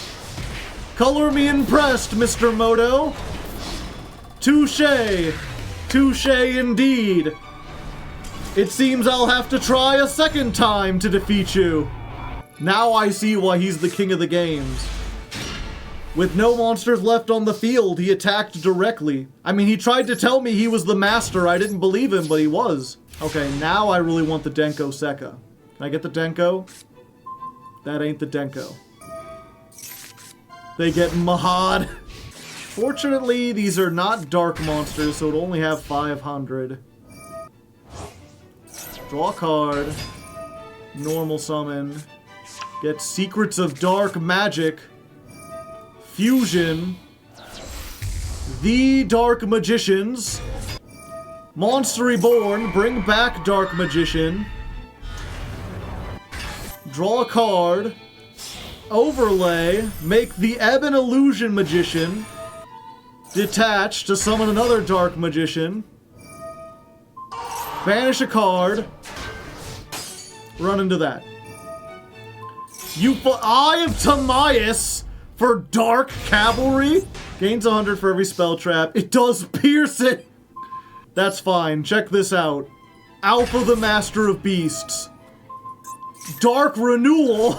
color me impressed, Mr. Moto. Touché. Touché indeed. It seems I'll have to try a second time to defeat you. Now I see why he's the king of the games. With no monsters left on the field, he attacked directly. I mean, he tried to tell me he was the master. I didn't believe him, but he was. Okay, now I really want the Denko Sekka. Can I get the Denko? That ain't the Denko. They get Mahad. Fortunately, these are not dark monsters, so it'll only have 500. Draw a card. Normal summon. Get Secrets of Dark Magic. Fusion. The Dark Magicians. Monster Reborn. Bring back Dark Magician. Draw a card. Overlay. Make the Ebon Illusion Magician. Detach to summon another Dark Magician. Banish a card. Run into that. Eye of Timaeus for Dark Cavalry. Gains 100 for every spell trap. It does pierce it. That's fine. Check this out. Alpha the Master of Beasts. Dark Renewal.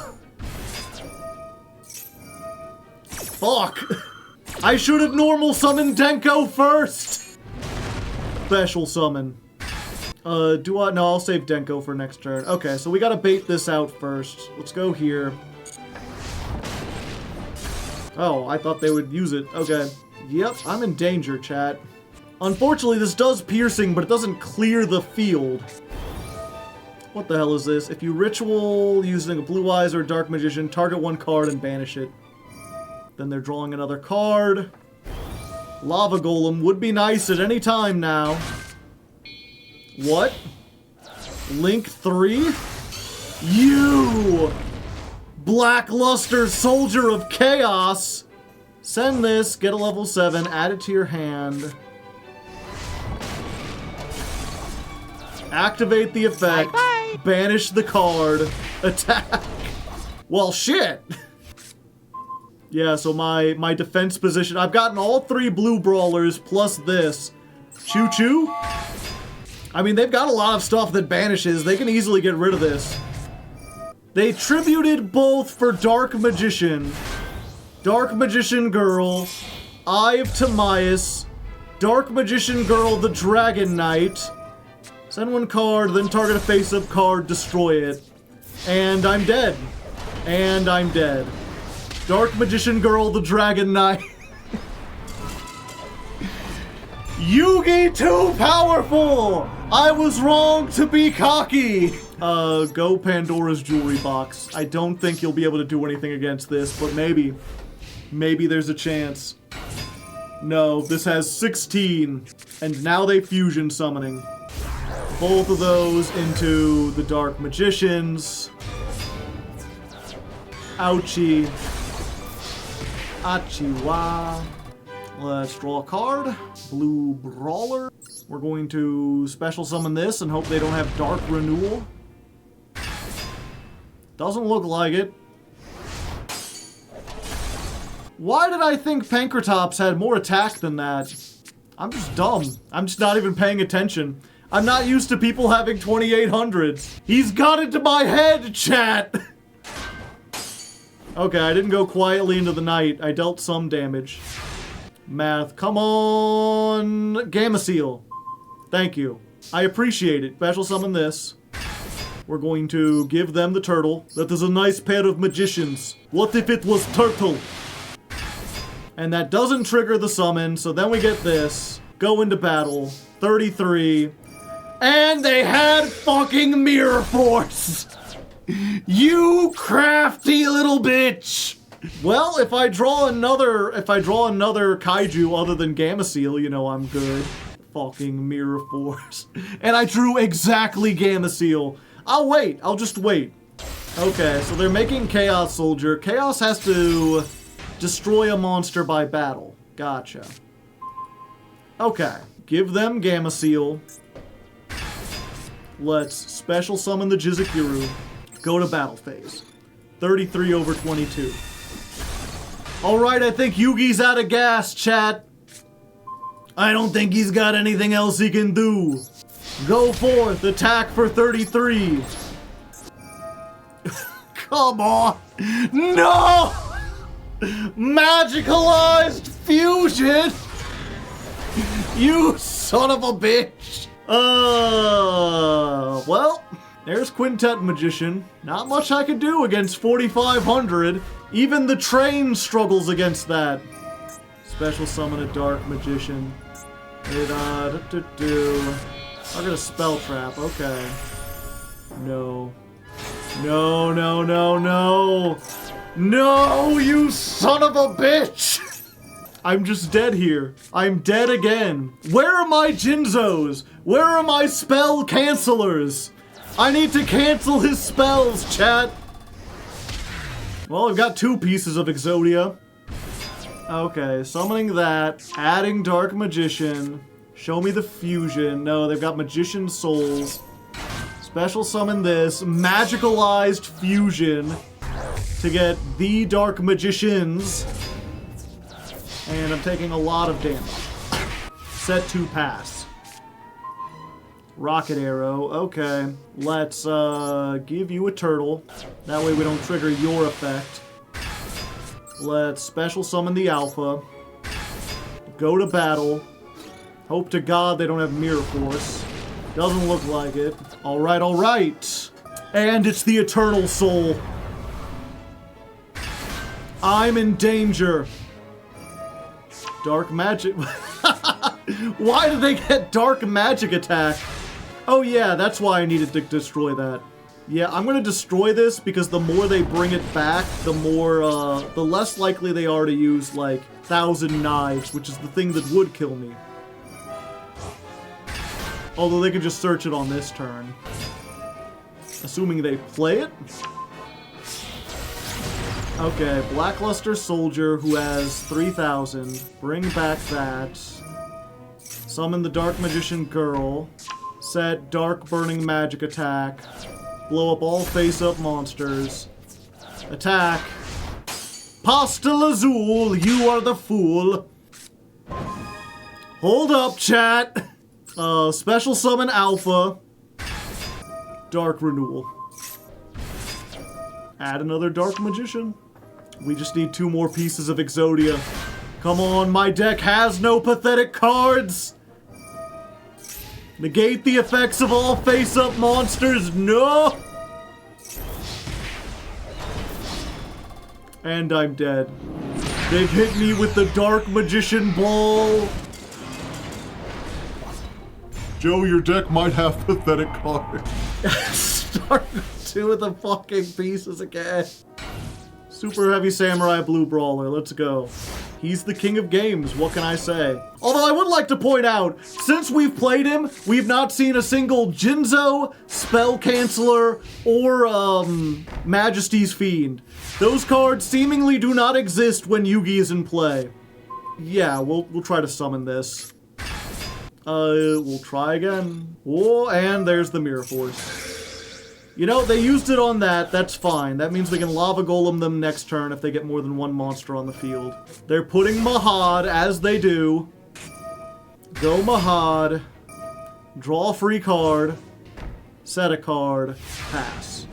Fuck. I should have normal summoned Denko first. Special summon. No, I'll save Denko for next turn. Okay, so we gotta bait this out first. Let's go here. Oh, I thought they would use it. Okay. Yep, I'm in danger, chat. Unfortunately, this does piercing, but it doesn't clear the field. What the hell is this? If you ritual using a Blue Eyes or a Dark Magician, target one card and banish it. Then they're drawing another card. Lava Golem would be nice at any time now. What? Link 3? You! Blackluster Soldier of Chaos! Send this, get a level 7, add it to your hand. Activate the effect. Bye-bye. Banish the card. Attack. Well, shit! Yeah, so my defense position... I've gotten all 3 blue brawlers plus this. Choo-choo? I mean, they've got a lot of stuff that banishes. They can easily get rid of this. They tributed both for Dark Magician. Dark Magician Girl, Eye of Timaeus, Dark Magician Girl, the Dragon Knight. Send one card, then target a face-up card, destroy it. And I'm dead. And I'm dead. Dark Magician Girl, the Dragon Knight. Yugi too powerful! I was wrong to be cocky! Go Pandora's Jewelry Box. I don't think you'll be able to do anything against this, but maybe. Maybe there's a chance. No, this has 16. And now they fusion summoning. Both of those into the Dark Magicians. Ouchie. Achiwa. Let's draw a card. Blue Brawler. We're going to special summon this and hope they don't have Dark Renewal. Doesn't look like it. Why did I think Pankratops had more attack than that? I'm just dumb. I'm just not even paying attention. I'm not used to people having 2800s. He's got into my head, chat! Okay, I didn't go quietly into the night. I dealt some damage. Math, come on! Gamma Seal. Thank you. I appreciate it. Special summon this. We're going to give them the turtle. That is a nice pair of magicians. What if it was turtle? And that doesn't trigger the summon, so then we get this. Go into battle. 33. And they had fucking Mirror Force! You crafty little bitch! Well, if I draw another kaiju other than Gamma Seal, you know I'm good. Fucking Mirror Force. And I drew exactly Gamma Seal. I'll wait. I'll just wait. Okay, so they're making Chaos Soldier. Chaos has to destroy a monster by battle. Gotcha. Okay. Give them Gamma Seal. Let's special summon the Jizukuru. Go to battle phase. 33 over 22. Alright, I think Yugi's out of gas, chat. I don't think he's got anything else he can do. Go forth, attack for 33. Come on. No! Magicalized fusion! You son of a bitch! Well, there's Quintet Magician. Not much I could do against 4,500. Even the train struggles against that. Special summon a Dark Magician. I'm gonna Spell Trap, okay. No. No, no, no, no! No, you son of a bitch! I'm just dead here. I'm dead again. Where are my Jinzos? Where are my spell cancelers? I need to cancel his spells, chat. Well, I've got 2 pieces of Exodia. Okay, summoning that, adding Dark Magician, show me the fusion. No, they've got Magician Souls. Special summon this, magicalized fusion to get the Dark Magicians. And I'm taking a lot of damage. Set to pass. Rocket Arrow, okay. Let's give you a turtle. That way we don't trigger your effect. Let's special summon the Alpha. Go to battle. Hope to God they don't have Mirror Force. Doesn't look like it. Alright, alright. And it's the Eternal Soul. I'm in danger. Dark Magic. Why did they get Dark Magic attack? Oh yeah, that's why I needed to destroy that. Yeah, I'm gonna destroy this because the more they bring it back, the less likely they are to use, like, 1,000 Knives, which is the thing that would kill me. Although they could just search it on this turn. Assuming they play it? Okay, Blackluster Soldier, who has 3,000. Bring back that. Summon the Dark Magician Girl. Set Dark Burning Magic attack. Blow up all face-up monsters. Attack. Pastel Azul, you are the fool. Hold up, chat. Special summon Alpha. Dark Renewal. Add another Dark Magician. We just need 2 more pieces of Exodia. Come on, my deck has no pathetic cards! Negate the effects of all face-up monsters, no! And I'm dead. They've hit me with the Dark Magician Ball. Joe, your deck might have pathetic cards. Start 2 of the fucking pieces again. Super Heavy Samurai Blue Brawler, let's go. He's the king of games, what can I say? Although I would like to point out, since we've played him, we've not seen a single Jinzo, Spell Canceller, or Majesty's Fiend. Those cards seemingly do not exist when Yugi is in play. Yeah, we'll try to summon this. We'll try again. Oh, and there's the Mirror Force. You know, they used it on that. That's fine. That means we can Lava Golem them next turn if they get more than 1 monster on the field. They're putting Mahad, as they do. Go Mahad. Draw a free card. Set a card. Pass.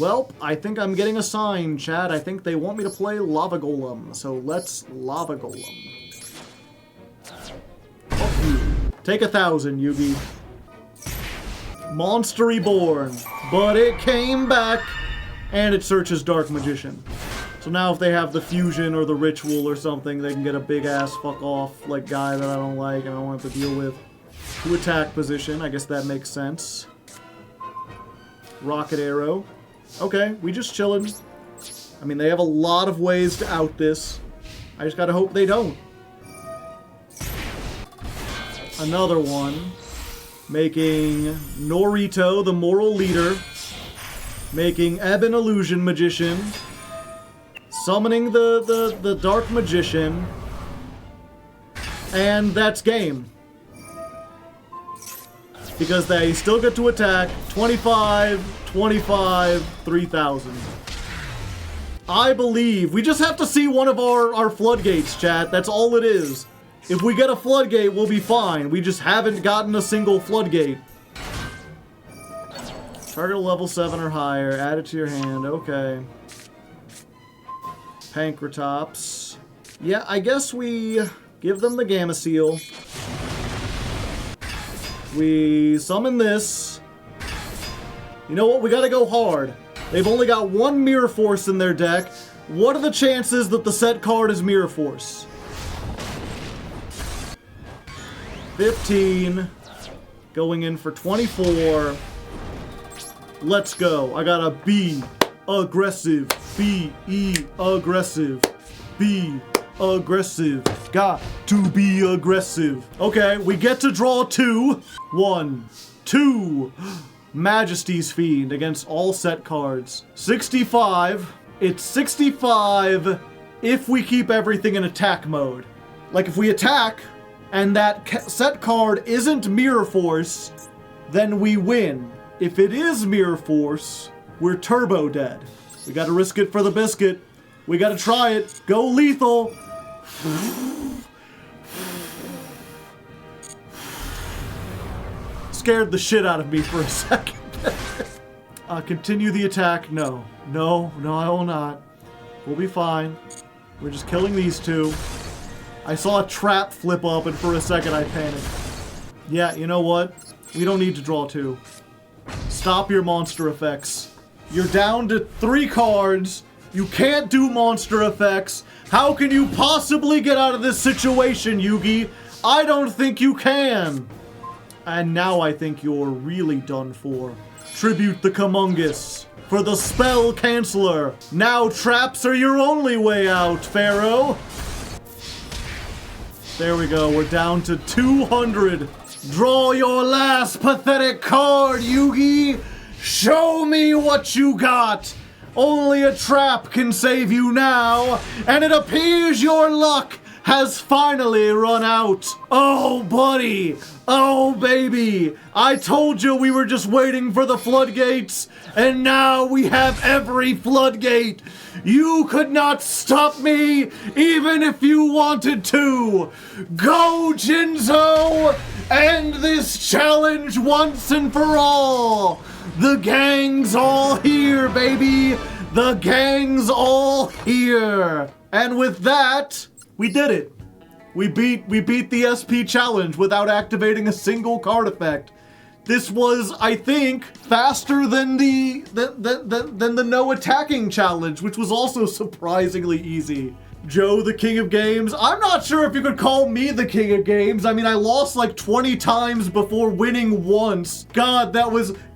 Well, I think I'm getting a sign, chat. I think they want me to play Lava Golem. So let's Lava Golem. Fuck you. Take 1,000, Yugi. Monster Reborn, but it came back, and it searches Dark Magician. So now if they have the Fusion or the Ritual or something, they can get a big-ass fuck-off like guy that I don't like and I don't want to deal with. To attack position, I guess that makes sense. Rocket Arrow. Okay, we just chillin'. I mean, they have a lot of ways to out this. I just gotta hope they don't. Another one. Making Norito the Moral Leader. Making Ebon Illusion Magician. Summoning the Dark Magician. And that's game. Because they still get to attack 25, 25, 3,000. I believe. We just have to see one of our floodgates, chat. That's all it is. If we get a floodgate, we'll be fine. We just haven't gotten a single floodgate. Target a level 7 or higher. Add it to your hand. Okay. Pankratops. Yeah, I guess we give them the Gamma Seal. We summon this. You know what? We gotta go hard. They've only got 1 Mirror Force in their deck. What are the chances that the set card is Mirror Force? 15. Going in for 24. Let's go. I gotta be aggressive. Be aggressive. Be aggressive. Got to be aggressive. Okay, we get to draw 2. 1, 2. Majesty's Fiend against all set cards. 65. It's 65 if we keep everything in attack mode. Like if we attack and that set card isn't Mirror Force, then we win. If it is Mirror Force, we're turbo dead. We gotta risk it for the biscuit. We gotta try it. Go lethal. Scared the shit out of me for a second. Continue the attack. No, I will not. We'll be fine. We're just killing these 2. I saw a trap flip up and for a second I panicked. Yeah, you know what? We don't need to draw 2. Stop your monster effects. You're down to 3 cards. You can't do monster effects. How can you possibly get out of this situation, Yugi? I don't think you can. And now I think you're really done for. Tribute the Commungus. For the Spell Canceller. Now traps are your only way out, Pharaoh. There we go, we're down to 200. Draw your last pathetic card, Yugi. Show me what you got. Only a trap can save you now, and it appears your luck has finally run out. Oh, buddy. Oh, baby. I told you we were just waiting for the floodgates, and now we have every floodgate. You could not stop me, even if you wanted to. Go, Jinzo! End this challenge once and for all. The gang's all here, baby. The gang's all here. And with that, we did it. We beat the SP challenge without activating a single card effect. This was, I think, faster than the no attacking challenge, which was also surprisingly easy. Joe, the king of games. I'm not sure if you could call me the king of games. I mean, I lost like 20 times before winning once. God,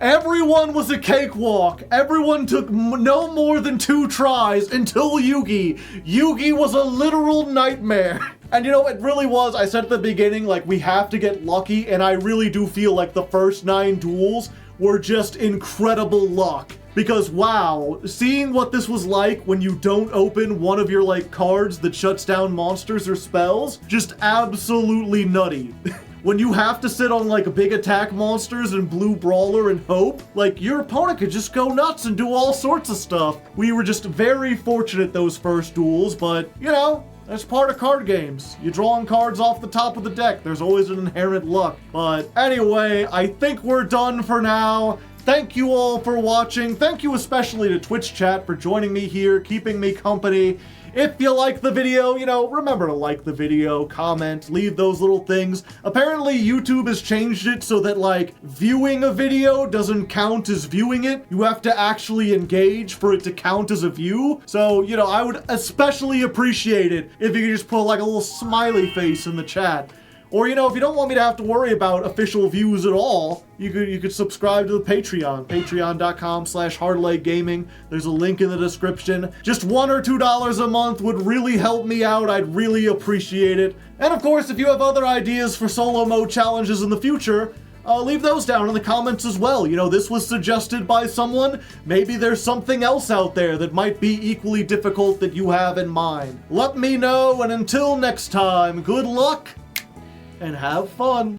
everyone was a cakewalk. Everyone took no more than 2 tries until Yugi. Yugi was a literal nightmare. And you know, it really was. I said at the beginning, like, we have to get lucky, and I really do feel like the first 9 duels were just incredible luck. Because wow, seeing what this was like when you don't open one of your like cards that shuts down monsters or spells, just absolutely nutty. When you have to sit on like big attack monsters and blue brawler and hope, like your opponent could just go nuts and do all sorts of stuff. We were just very fortunate those first duels, but you know, that's part of card games. You're drawing cards off the top of the deck. There's always an inherent luck. But anyway, I think we're done for now. Thank you all for watching. Thank you especially to Twitch chat for joining me here, keeping me company. If you like the video, you know, remember to like the video, comment, leave those little things. Apparently YouTube has changed it so that like viewing a video doesn't count as viewing it. You have to actually engage for it to count as a view. So, you know, I would especially appreciate it if you could just put like a little smiley face in the chat. Or, you know, if you don't want me to have to worry about official views at all, you could subscribe to the Patreon, patreon.com/Hardleg Gaming. There's a link in the description. Just $1 or $2 a month would really help me out. I'd really appreciate it. And of course, if you have other ideas for solo mode challenges in the future, leave those down in the comments as well. You know, this was suggested by someone. Maybe there's something else out there that might be equally difficult that you have in mind. Let me know, and until next time, good luck and have fun.